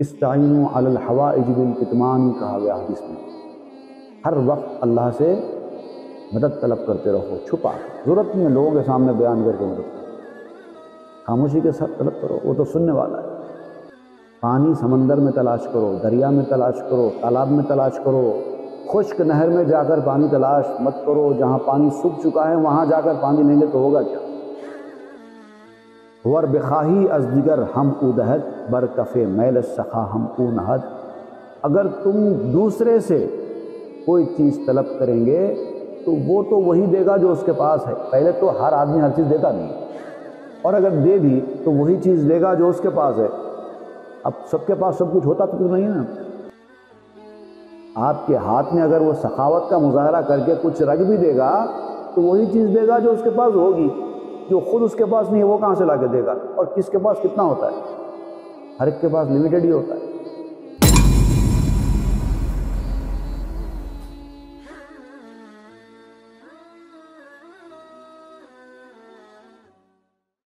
استعینوا علی الحوائج بالکتمان کہا گیا حدیث میں، ہر وقت اللہ سے مدد طلب کرتے رہو، چھپا، ضرورت نہیں ہے لوگوں کے سامنے بیان کر کے مدد کرو، خاموشی کے ساتھ طلب کرو، وہ تو سننے والا ہے۔ پانی سمندر میں تلاش کرو، دریا میں تلاش کرو، تالاب میں تلاش کرو، خشک نہر میں جا کر پانی تلاش مت کرو، جہاں پانی سوکھ چکا ہے وہاں جا کر پانی لیں گے تو ہوگا کیا؟ ور بخواہی از دیگر ہم او دہد، بر کف میل سخا ہم او نہد۔ اگر تم دوسرے سے کوئی چیز طلب کریں گے تو وہ تو وہی دے گا جو اس کے پاس ہے۔ پہلے تو ہر آدمی ہر چیز دیتا نہیں، اور اگر دے بھی تو وہی چیز دے گا جو اس کے پاس ہے۔ اب سب کے پاس سب کچھ ہوتا تو نہیں ہے نا۔ آپ کے ہاتھ میں اگر وہ سخاوت کا مظاہرہ کر کے کچھ رکھ بھی دے گا تو وہی چیز دے گا جو اس کے پاس ہوگی، جو خود اس کے پاس نہیں ہے وہ کہاں سے لا کے دے گا؟ اور کس کے پاس کتنا ہوتا ہے؟ ہر ایک کے پاس لمیٹڈ ہی ہوتا ہے۔